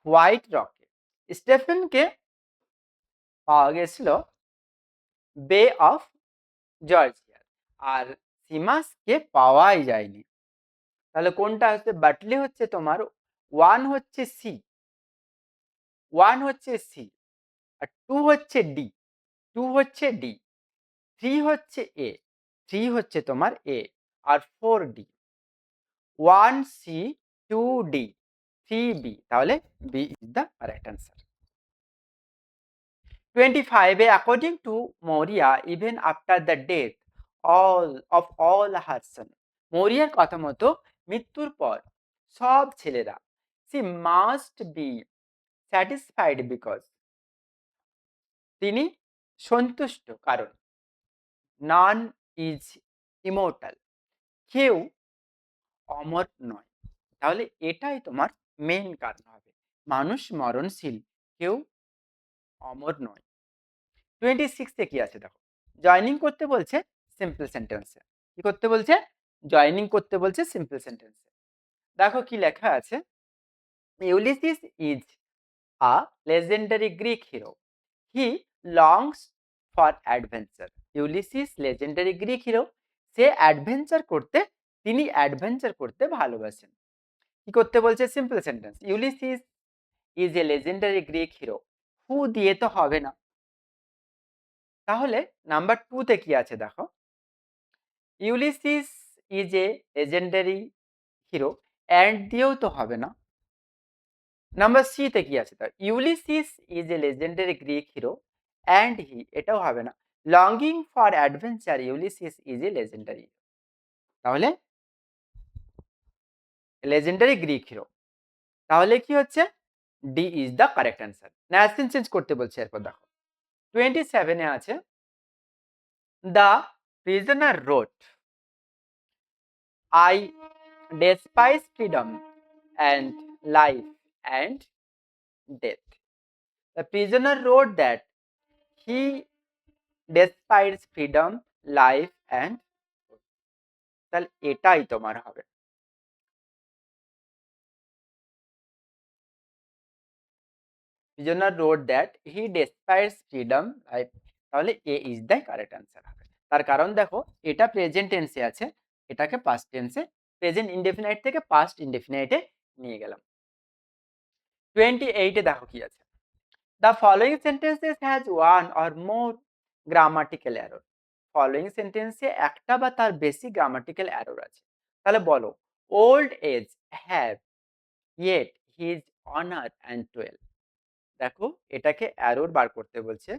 হোয়াইট রকে। স্টেফেনকে পাওয়া গেছিল বে অফ জর্জিয়া। আর সিমাসকে পাওয়াই যায়নি। তাহলে কোনটা হচ্ছে? বাটলি হচ্ছে তোমার ওয়ান হচ্ছে সি, ওয়ান হচ্ছে সি, আর টু হচ্ছে ডি, টু হচ্ছে ডি, থ্রি হচ্ছে এ, থ্রি হচ্ছে তোমার এ, আর four D. One C, two D, three B. তাহলে B is the correct answer. 25 according to Moria, even after the death all her son, মরিয়ার কথা মতো মৃত্যুর পর সব ছেলেরা, she must be satisfied because, তিনি সন্তুষ্ট কারণ, none is immortal, কেউ অমর নয়। তাহলে এটাই তোমার মেইন কারণ হবে, মানুষ মরণশীল, কেউ অমর নয়। 26 কি আছে দেখো, জয়নিং করতে বলছে সিম্পল সেন্টেন্সে। কি করতে বলছে? জয়নিং করতে বলছে সিম্পল সেন্টেন্সে। দেখো কি লেখা আছে, Ulysses is a legendary Greek hero, he longs for adventure. Ulysses legendary Greek hero, সে অ্যাডভেঞ্চার করতে, তিনি অ্যাডভেঞ্চার করতে ভালোবাসেন। কি করতে বলছে? Simple sentence. Ulysses is a legendary Greek hero, who দিয়ে তো হবে না। তাহলে নাম্বার 2 তে কি আছে দেখো, Ulysses is a legendary hero, and দিয়েও তো হবে না। নাম্বার সি তে কি আছে? Ulysses is a legendary Greek hero and he, এটাও হবে না। Longing for adventure, Ulysses is a legendary. তাহলে লেজেন্ডারি গ্রিক হিরো, তাহলে কি হচ্ছে? D is the correct answer. Nation change করতে বলছে। এরপর দেখো 27 এ আছে, the prisoner road, I despise freedom and life and death. The prisoner wrote that he despised freedom, life and, তাহলে এটাই তোমার হবে। Prisoner wrote that he despised freedom, life, তাহলে A is the correct answer হবে। তার কারণ দেখো, এটা প্রেজেন্ট টেন্সে আছে, এটাকে পাস্ট টেন্সে, প্রেজেন্ট ইনডেফিনাইট থেকে পাস্ট ইনডেফিনাইটে নিয়ে গেলাম। 28 এ দেখো কি আছে, the following sentences has one or more grammatical error. Following sentence এ একটা বা তার বেশি grammatical error আছে। তাহলে বলো, old age have yet his honor and toil. দেখো এটাকে error বার করতে বলছে।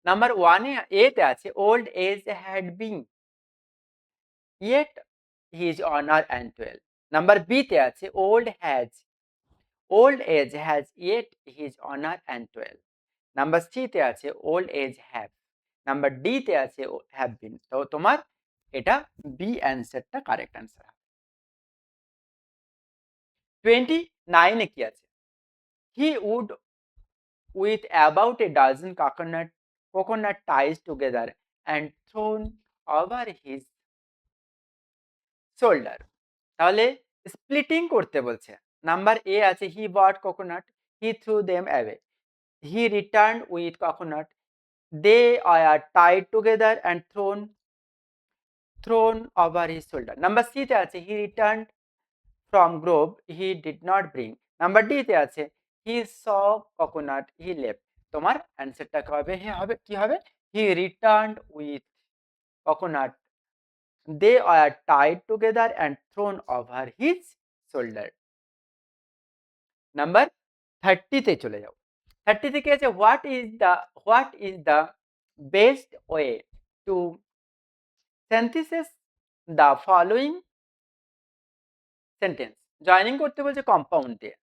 নাম্বার 1 এ তে আছে old age had been yet his honor and toil. Number B তে আছে old age has yet his honor and toil. Number C তে আছে old age have, number D তে আছে হ্যাভ বিন। তো তোমার এটা বি অ্যান্সারটা কারেক্ট অ্যান্সার হবে। 29 এ কি আছে, he would with about a dozen coconut ties together and thrown over his shoulder. তাহলে স্প্লিটিং করতে বলছে। নাম্বার এ আছে he bought coconut, he threw them away, he return with coconut, they are tied together and thrown over his shoulder. Number C তে আছে he returned from grove he did not bring. Number D তে আছে he saw coconut he left. তোমার অ্যান্সারটা হবে কি হবে? he returned with coconut, they are tied together and thrown over his shoulder. Number 30 তে চলে যাও। 30 থেকে আছে what is the best way to synthesis the following sentence. Joining করতে বলছে কম্পাউন্ড দিয়ে।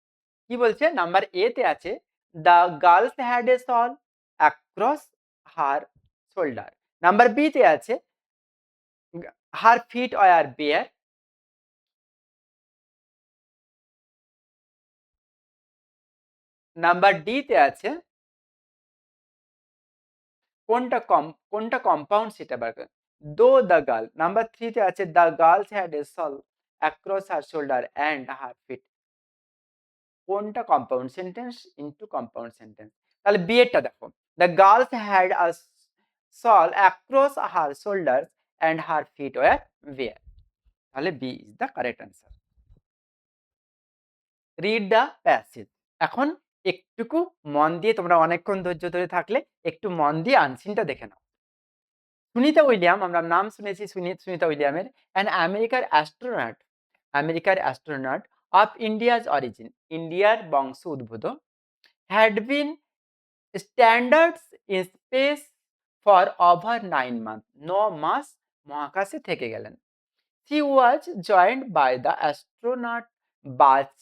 কি বলছে? নাম্বার এ তে আছে the girls had a shawl across her shoulder. Number B তে আছে her feet were bare. Number D তে আছে কোনটা কম্পাউন্ড সেটা বার করে, দো দ্য গার্ল। নাম্বার 3 তে আছে the girls had a shawl across her shoulder and her feet. কোনটা compound sentence into compound sentence? তাহলে বি এরটা দেখো। The girls had a shawl across her shoulders and her feet were bare. তাহলে B is the correct answer. Read the passage. এখন একটুকু মন দিয়ে, তোমরা অনেকক্ষণ ধৈর্য ধরে থাকলে একটু মন দিয়ে আনসিনটা দেখে নাও। সুনিতা উইলিয়াম, আমরা নাম শুনেছি সুনিতা উইলিয়ামের, অ্যান আমেরিকার অ্যাস্ট্রোনট অফ ইন্ডিয়াজ অরিজিন, ইন্ডিয়ার বংশ উদ্ভূত, had been standards in space for over 9 month, 9 মাস মহাকাশে থেকে গেলেন। He was joined by the astronaut Buzz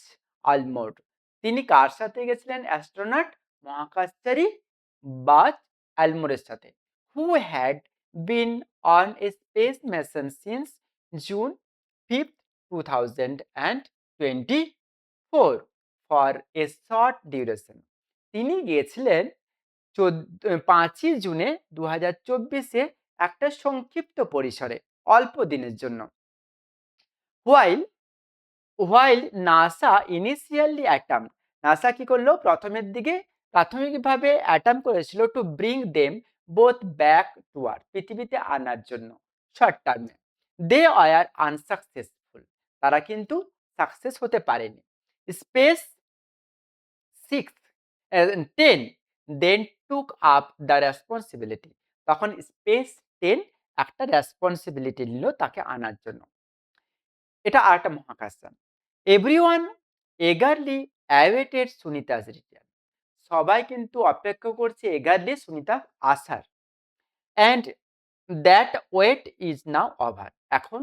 Aldrin. তিনি কার সাথে গেছিলেন? অ্যাস্ট্রোনট মহাকাশচারী বাজ অ্যালমোরের সাথে। Who had been on a space mission since June 5th, 2024 for a short duration. তিনি গিয়েছিলেন 5ই জুনে 2024-এ একটা সংক্ষিপ্ত পরিসরে, অল্প দিনের জন্য। While NASA initially attempt, NASA কি করলো? প্রথমের দিকে প্রাথমিকভাবে অ্যাটেম্প করেছিল to bring them both back to earth, পৃথিবীতে আনার জন্য শর্ট টার্মে। দে আর আনসাকসেসফুল, তারা কিন্তু সাকসেস হতে পারেনি। Space 10 then took up the responsibility, তখন স্পেস 10 একটা রেসপন্সিবিলিটি নিল তাকে আনার জন্য। এটা আরেকটা মহাকাশযান। Everyone eagerly awaited Sunita's return, সবাই কিন্তু অপেক্ষা করছে এগারলি সুনিতা আসার। And that wait is now over, এখন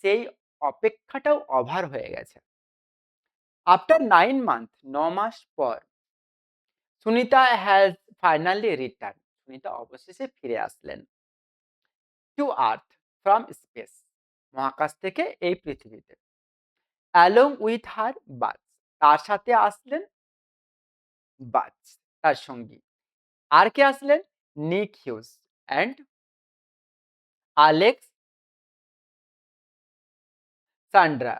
সেই অপেক্ষাটাও ওভার হয়ে গেছে। আফটার 9 মান্থ, 9 মাস পর, Sunita has finally return, Sunita অবশেষে ফিরে আসলেন। টু আর্থ ফ্রম স্পেস, মহাকাশ থেকে এই পৃথিবীতে। অ্যালং উইথ হার বাজ, তার সাথে আসলেন বাজ, তার সঙ্গী। আর কে আসলেন? Nick Hague and Aleksandr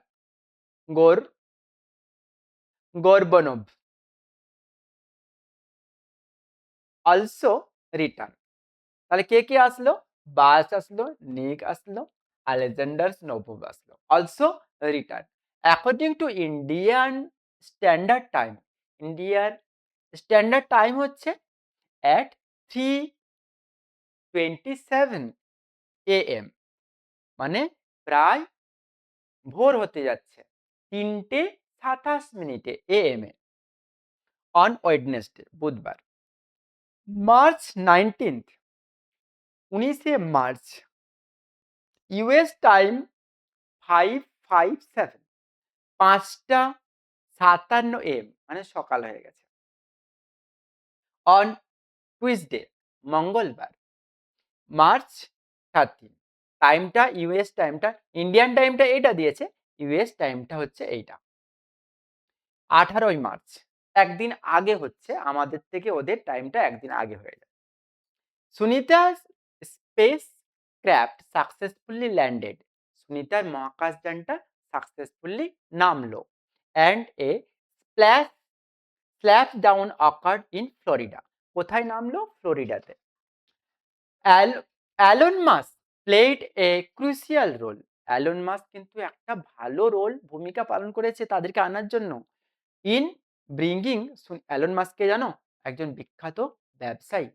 Gorbunov also return. তাহলে কে কে আসলো? বাজ আসলো, নিক আসলো, আলেকজান্ডার নোভভ আসলো, also return. According to Indian standard time, ইন্ডিয়ার স্ট্যান্ডার্ড টাইম হচ্ছে at 3:27 AM, মানে প্রায় ভোর হতে যাচ্ছে 3:27 AM এ, অন ওয়েডনেসডে, বুধবার। মার্চ 19, 19শে মার্চ, ইউএস টাইম 5:57, 5:57 AM, মানে সকাল হয়ে গেছে। অন টুইসডে, মঙ্গলবার, মার্চ 13, টাইমটা ইউএস টাইমটা, ইন্ডিয়ান টাইমটা এটা দিয়েছে, ইউএস টাইমটা হচ্ছে এইটা। 18ই মার্চ, একদিন আগে হচ্ছে, আমাদের থেকে ওদের টাইমটা একদিন আগে হয়ে যায়। Sunita's spacecraft successfully landed, সুনিতার মহাকাশযানটা সাকসেসফুলি নামলো। And a splash down occurred in Florida, কোথায় নামলো? ফ্লোরিডাতে। Elon Musk played a crucial role, Elon Musk কিন্তু একটা ভালো ভূমিকা পালন করেছে তাদেরকে আনার জন্য। ইন ব্রিঙ্গিং, অ্যালন মাস্ককে জানো? একজন বিখ্যাত ব্যবসায়ী,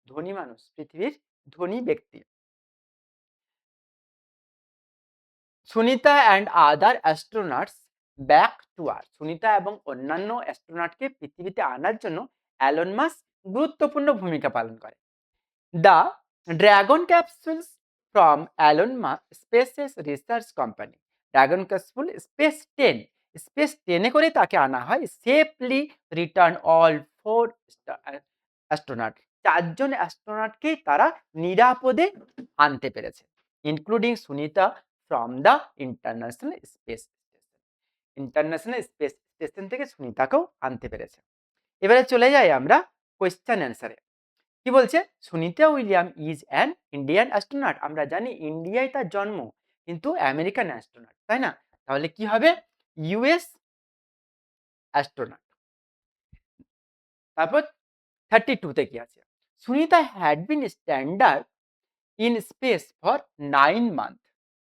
ধনী মানুষ, পৃথিবীর ধনী ব্যক্তি। Sunita and other astronauts back to earth, Sunita এবং অন্যান্য অ্যাস্ট্রোনটকে পৃথিবীতে আনার জন্য অ্যালন মাস্ক গুরুত্বপূর্ণ ভূমিকা পালন করে। The Dragon capsules from Elon Musk SpaceX's research company, Dragon capsule space 10-এ করে তাকে আনা হয়। সেফলি রিটার্ন অল 4 অ্যাস্ট্রোনট, 4 জন অ্যাস্ট্রোনটকেই তারা নিরাপদে আনতে পেরেছে, including Sunita from the International Space Station থেকে সুনিতাকেও আনতে পেরেছে। এবারে চলে যাই আমরা কোয়েশ্চেন অ্যান্সারে। কি বলছে? Sunita William is an Indian astronaut, আমরা জানি ইন্ডিয়ায় তার জন্ম, কিন্তু আমেরিকান অ্যাস্ট্রোনট, তাই না? তাহলে কি হবে? US astronaut. তারপর 32 তে কি আছে? Sunita had been standard in space for 9 month.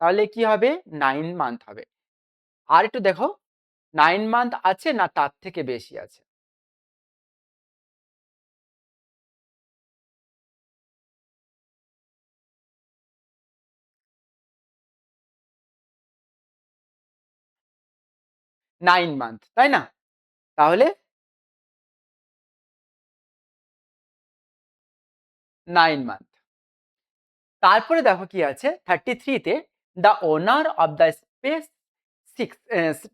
তাহলে কি হবে? 9 মান্থ হবে। আর একটু দেখো 9 মান্থ আছে না তার থেকে বেশি আছে? 9 মান্থ, তাই না? তাহলে 9 মান্থ। তারপরে দেখো কি আছে 33 তে, the owner of the space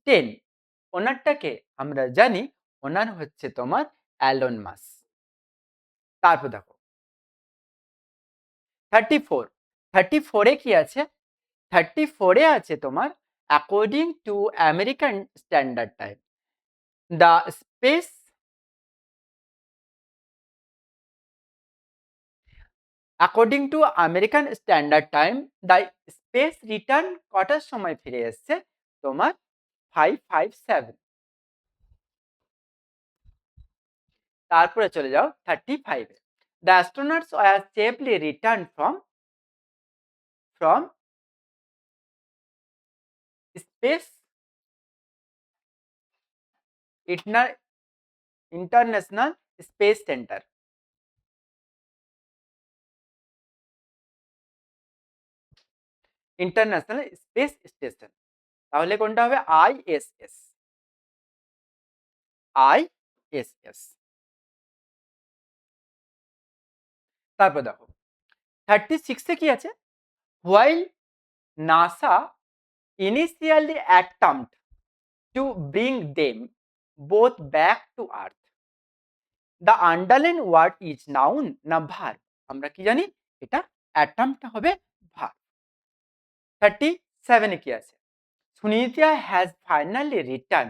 10। ওনারটাকে আমরা জানি, ওনার হচ্ছে তোমার অ্যালন মাস। তারপর দেখো 34, 34 এ কি আছে? 34 এ আছে তোমার according to American standard time the space, according to American standard time the space return কটার সময় ফিরে এসছে? তোমার 557। তারপরে চলে যাও 35 এ, the astronauts were safely return from space International Space Center. International Space Station. তাহলে কোনটা হবে? আইএসএস। আইএসএস। তারপর দেখো 36 এ কি আছে? While NASA initially attempt to bring them both back to earth, the underlying word is noun না verb? আমরা কি জানি? এটা attempt হবে verb। 37 এ কি আছে? Sunita has finally return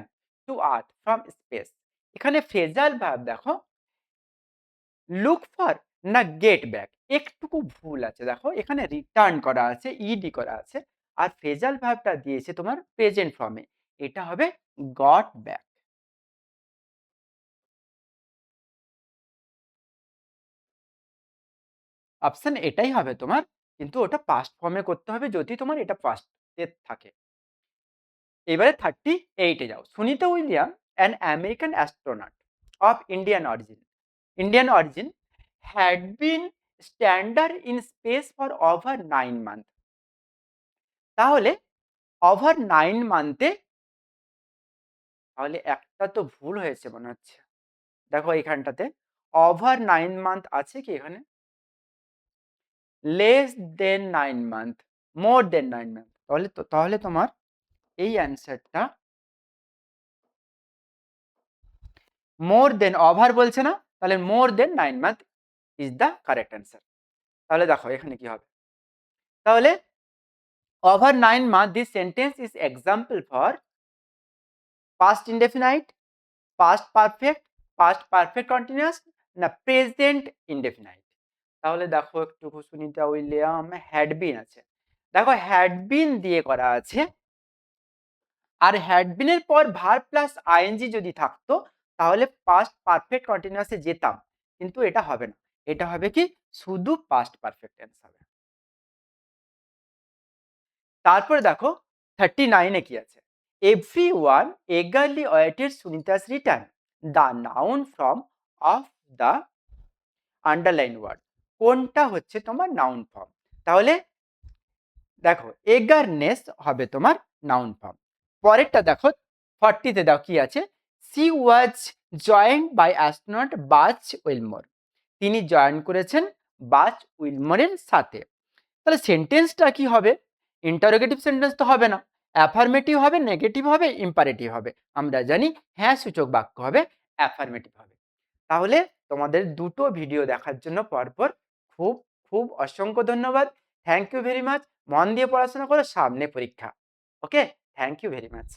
to earth from space. এখানে ফ্রেজাল ভার্ব দেখো, লুক ফর না গেট ব্যাক, একটুকু ভুল আছে। দেখো এখানে রিটার্ন করা আছে, ইডি করা আছে, আর ফ্রেজাল ভার্বটা দিয়েছে তোমার প্রেজেন্ট ফর্মে, এটা হবে গট ব্যাক। অপশন এটাই হবে তোমার, কিন্তু ওটা পাস্ট ফর্মে করতে হবে যদি তোমার এটা পাস্টে থাকে। এবারে 38 এ যাও। Sunita William an American astronaut of Indian origin had been stranded in space for over 9 months। তাহলে ওভার 9 মান্থে, তাহলে একটা তো ভুল হয়েছে মনে হচ্ছে। দেখো এখানটাতে ওভার 9 মান্থ আছে কি এখানে? লেস দেন 9 মান্থ, মোর দেন 9 মান্থ। তাহলে তোমার এই অ্যান্সারটা মোর দেন, ওভার বলছে না, তাহলে মোর দেন 9 month is the correct answer. তাহলে দেখো এখানে কি হবে? তাহলে over 9 month, this sentence is example for past indefinite, past perfect, past perfect continuous না প্রেজেন্ট ইনডেফিনাইট? তাহলে দেখো একটু সুনিতা উইলিয়াম হ্যাড বিন আছে, দেখো হ্যাড বিন দিয়ে করা আছে, আর হ্যাড বিন এর পর ভার্ব প্লাস আইএনজি যদি থাকতো তাহলে পাস্ট পারফেক্ট কন্টিনিউয়াসে যেতাম, কিন্তু এটা হবে না। এটা হবে কি? শুধু পাস্ট পারফেক্ট টেন্স হবে। তারপরে দেখো 39 এ কি আছে? এভরিওয়ান eagerly awaited সুনিতাস রিটার্ন, the noun form of the underline word. কোনটা হচ্ছে তোমার নাউন ফর্ম? তাহলে দেখো এগারনেস হবে তোমার নাউন ফর্ম। পরেরটা দেখো 40 তে দাও কি আছে? She was joined by astronaut Butch Wilmore. তিনি জয়েন করেছেন বাজ উইলমোরের সাথে। তাহলে সেন্টেন্সটা কি হবে? ইন্টারোগেটিভ সেন্টেন্স তো হবে না, অ্যাফার্মেটিভ হবে, নেগেটিভ হবে, ইম্পারেটিভ হবে। আমরা জানি হ্যাঁ সূচক বাক্য হবে, অ্যাফার্মেটিভ হবে। তাহলে তোমাদের দুটো ভিডিও দেখার জন্য পরপর খুব খুব অসংখ্য ধন্যবাদ। Thank you very much. মন দিয়ে পড়াশোনা করো, সামনে পরীক্ষা। Okay, thank you very much.